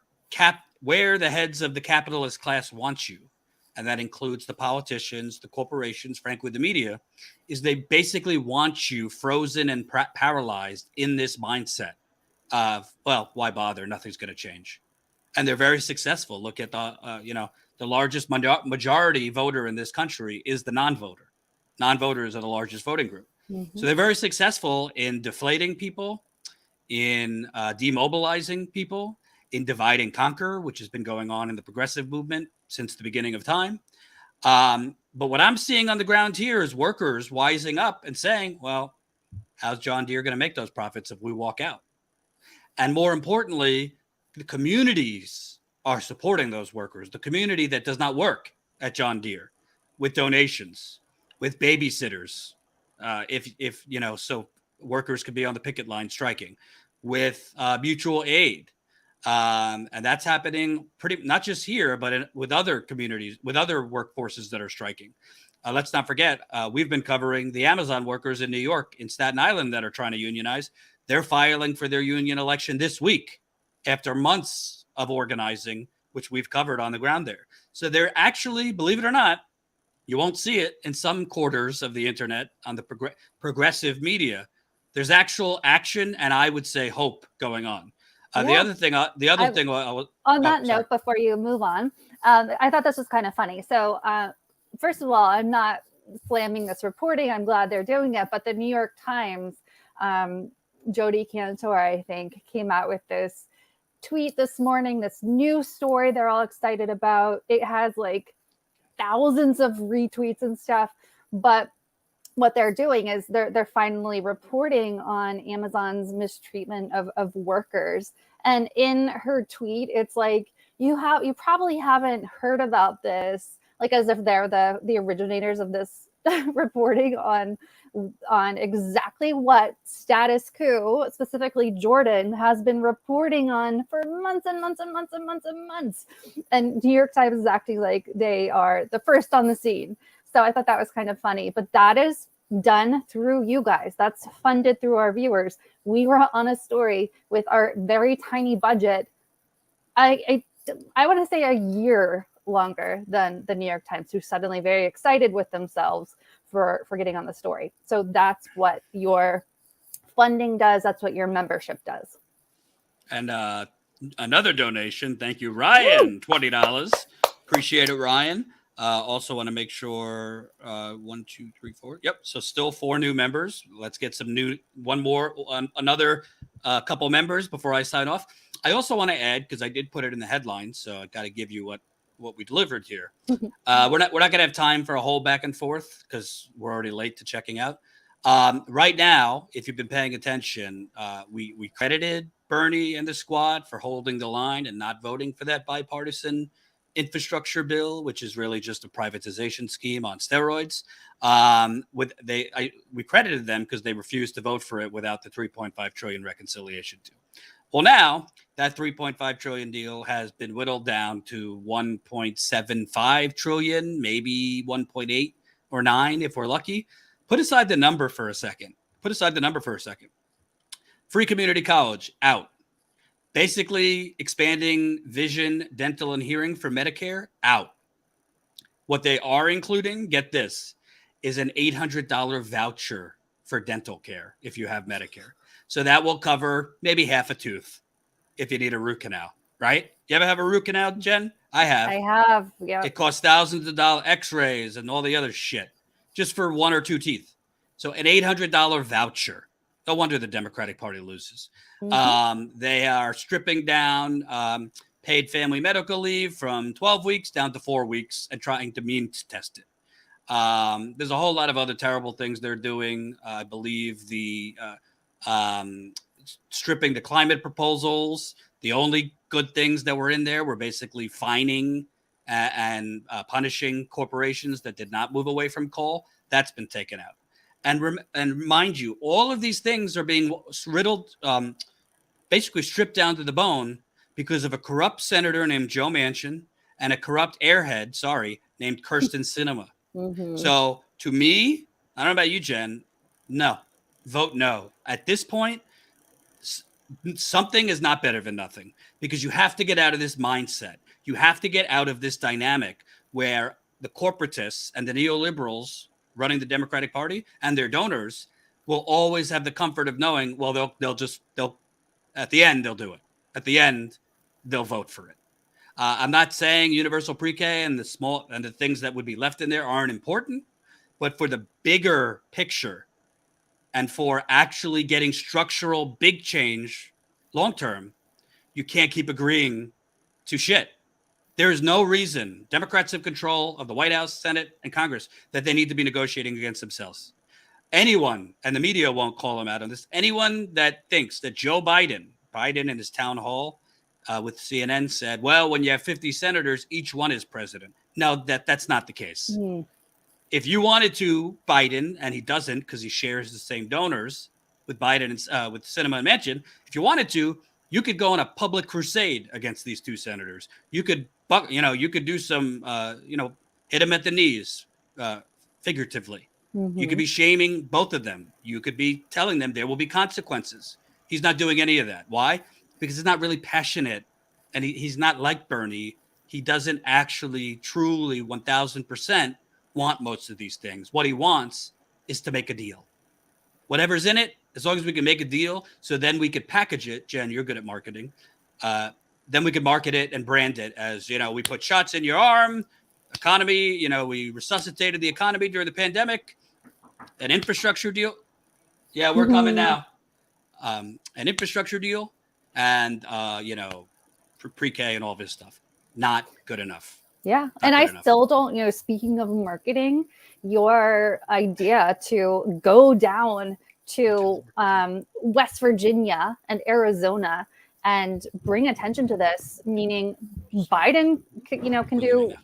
the heads of the capitalist class want you, and that includes the politicians, the corporations, frankly, the media, is they basically want you frozen and paralyzed in this mindset of, well, why bother? Nothing's going to change. And they're very successful. Look at the largest majority voter in this country is the non-voter. Non-voters are the largest voting group. Mm-hmm. So they're very successful in deflating people, in demobilizing people, in divide and conquer, which has been going on in the progressive movement since the beginning of time. But what I'm seeing on the ground here is workers wising up and saying, well, how's John Deere going to make those profits if we walk out? And more importantly, the communities are supporting those workers. The community that does not work at John Deere, with donations, with babysitters, if you know, so workers could be on the picket line striking, with mutual aid. And that's happening not just here, but with other communities, with other workforces that are striking. Let's not forget, we've been covering the Amazon workers in New York, in Staten Island, that are trying to unionize. They're filing for their union election this week after months of organizing, which we've covered on the ground there. So they're actually, believe it or not, you won't see it in some quarters of the internet on the progressive media. There's actual action, and I would say hope going on. Yeah. The other thing on that note, before you move on, I thought this was kind of funny. So first of all, I'm not slamming this reporting. I'm glad they're doing it. But the New York Times, Jodi Cantor, I think, came out with this tweet this morning, this new story they're all excited about. It has like thousands of retweets and stuff. But what they're doing is they're finally reporting on Amazon's mistreatment of workers. And in her tweet, it's like, you probably haven't heard about this, like as if they're the originators of this reporting on exactly what Status Coup, specifically Jordan, has been reporting on for months and months and months and months and months. And New York Times is acting like they are the first on the scene. So I thought that was kind of funny, but that is done through you guys. That's funded through our viewers. We were on a story with our very tiny budget. I want to say a year longer than the New York Times, who's suddenly very excited with themselves for getting on the story. So that's what your funding does. That's what your membership does. And another donation. Thank you, Ryan. $20. Appreciate it, Ryan. Also want to make sure 1, 2, 3, 4. Yep. So still 4 new members. Let's get another couple members before I sign off. I also want to add, because I did put it in the headline, so I got to give you what we delivered here. We're not going to have time for a whole back and forth because we're already late to checking out. Right now, if you've been paying attention, we credited Bernie and the squad for holding the line and not voting for that bipartisan infrastructure bill, which is really just a privatization scheme on steroids. We credited them because they refused to vote for it without the 3.5 trillion reconciliation deal. Well, now that 3.5 trillion deal has been whittled down to 1.75 trillion, maybe 1.8 or 9 if we're lucky. Put aside the number for a second. Free community college out. Basically expanding vision, dental, and hearing for Medicare out. What they are including, get this, is an $800 voucher for dental care if you have Medicare. So that will cover maybe half a tooth if you need a root canal. right? You ever have a root canal, Jen? I have. I have. Yeah. It costs thousands of dollars, x-rays and all the other shit just for 1 or 2 teeth. So an $800 voucher. No wonder the Democratic Party loses. They are stripping down paid family medical leave from 12 weeks down to 4 weeks and trying to means test it. There's a whole lot of other terrible things they're doing. I believe the stripping the climate proposals. The only good things that were in there were basically fining and punishing corporations that did not move away from coal. That's been taken out. And mind you, all of these things are being riddled, basically stripped down to the bone because of a corrupt senator named Joe Manchin and a corrupt airhead, named Kirsten Sinema. So to me, I don't know about you, Jen, no. Vote no. At this point, something is not better than nothing because you have to get out of this mindset. You have to get out of this dynamic where the corporatists and the neoliberals running the Democratic Party and their donors will always have the comfort of knowing, well, they'll at the end, they'll do it. At the end, they'll vote for it. I'm not saying universal pre-K and the things that would be left in there aren't important, but for the bigger picture and for actually getting structural big change long-term, you can't keep agreeing to shit. There is no reason Democrats have control of the White House, Senate, and Congress that they need to be negotiating against themselves. Anyone, and the media won't call them out on this, anyone that thinks that Joe Biden in his town hall with CNN said, well, when you have 50 senators, each one is president. No, that's not the case. If you wanted to, Biden, and he doesn't because he shares the same donors with Biden and with Sinema and Manchin, if you wanted to, you could go on a public crusade against these 2 senators. You could, you could do some, hit them at the knees, figuratively. You could be shaming both of them. You could be telling them there will be consequences. He's not doing any of that. Why? Because he's not really passionate, and he's not like Bernie. He doesn't actually truly 1,000% want most of these things. What he wants is to make a deal. Whatever's in it, as long as we can make a deal, so then we could package it. Jen, you're good at marketing. Then we could market it and brand it as, we put shots in your arm, economy, we resuscitated the economy during the pandemic, an infrastructure deal. Yeah, we're coming now. An infrastructure deal and, pre-K and all this stuff. Not good enough. Yeah. And I still don't, speaking of marketing, your idea to go down to West Virginia and Arizona and bring attention to this, meaning Biden,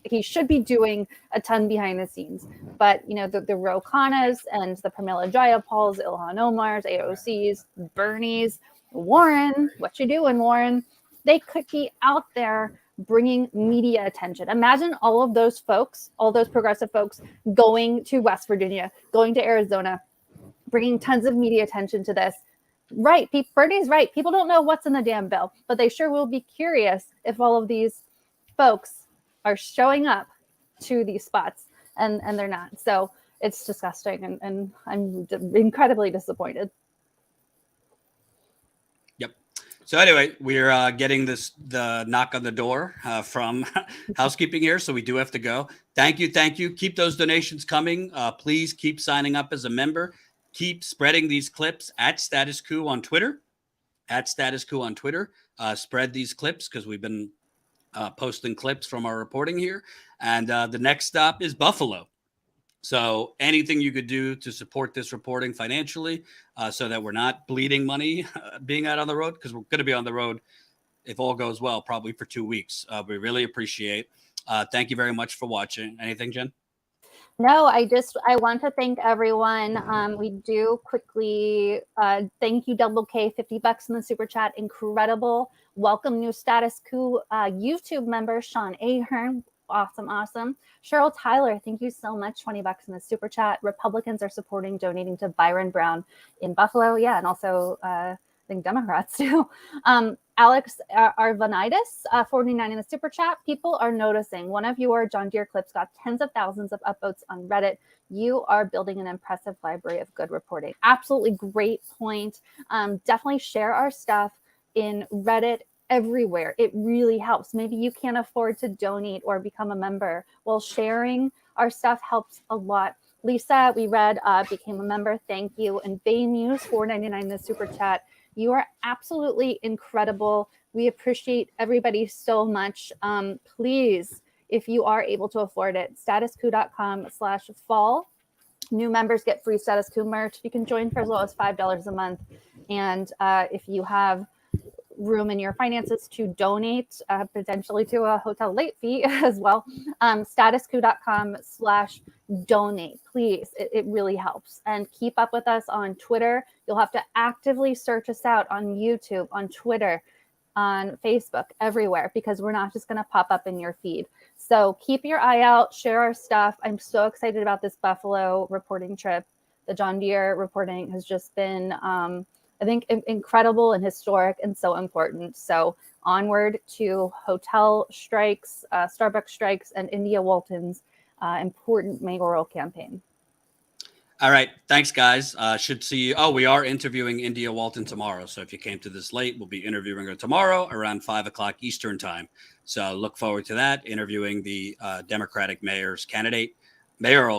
he should be doing a ton behind the scenes. But, the Ro Khannas and the Pramila Jayapals, Ilhan Omars, AOCs, Bernies, Warren, what you doing, Warren? They could be out there bringing media attention. Imagine all of those folks, all those progressive folks going to West Virginia, going to Arizona, bringing tons of media attention to this. Right. Bernie's right. People don't know what's in the damn bill, but they sure will be curious if all of these folks are showing up to these spots and they're not. So it's disgusting. And I'm incredibly disappointed. Yep. So anyway, we're getting the knock on the door from housekeeping here. So we do have to go. Thank you. Keep those donations coming. Please keep signing up as a member. Keep spreading these clips at Status Coup on Twitter. Spread these clips because we've been posting clips from our reporting here. And the next stop is Buffalo. So anything you could do to support this reporting financially so that we're not bleeding money being out on the road, because we're going to be on the road, if all goes well, probably for 2 weeks. We really appreciate. Thank you very much for watching. Anything, Jen? No, I want to thank everyone. We do quickly thank you, Double K, $50 in the super chat. Incredible. Welcome new Status Coup YouTube member, Sean Ahern. Awesome. Cheryl Tyler, thank you so much. $20 in the super chat. Republicans are donating to Byron Brown in Buffalo. Yeah, and also I think Democrats too. Alex Arvanitis, 49 in the super chat. People are noticing. One of your John Deere clips got tens of thousands of upvotes on Reddit. You are building an impressive library of good reporting. Absolutely great point. Definitely share our stuff in Reddit everywhere. It really helps. Maybe you can't afford to donate or become a member. Well, sharing our stuff helps a lot. Lisa, we read, became a member. Thank you. And Baynews, $4.99 the super chat. You are absolutely incredible. We appreciate everybody so much. Please, if you are able to afford it, statuscoup.com/fall. New members get free Status Coup merch. You can join for as low as $5 a month. And if you have room in your finances to donate potentially to a hotel late fee as well, statuscoup.com/donate. Please, it really helps. And keep up with us on Twitter. You'll have to actively search us out on YouTube, on Twitter, on Facebook, everywhere, because we're not just going to pop up in your feed. So keep your eye out, share our stuff. I'm so excited about this Buffalo reporting trip. The John Deere reporting has just been, I think, incredible and historic and so important. So onward to hotel strikes, Starbucks strikes, and India Walton's important mayoral campaign. All right. Thanks, guys. Should see you. Oh, we are interviewing India Walton tomorrow. So if you came to this late, we'll be interviewing her tomorrow around 5 o'clock Eastern time. So look forward to that, interviewing the Democratic mayoral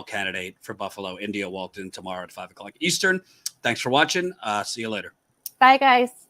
candidate for Buffalo, India Walton, tomorrow at 5 o'clock Eastern. Thanks for watching. See you later. Bye, guys.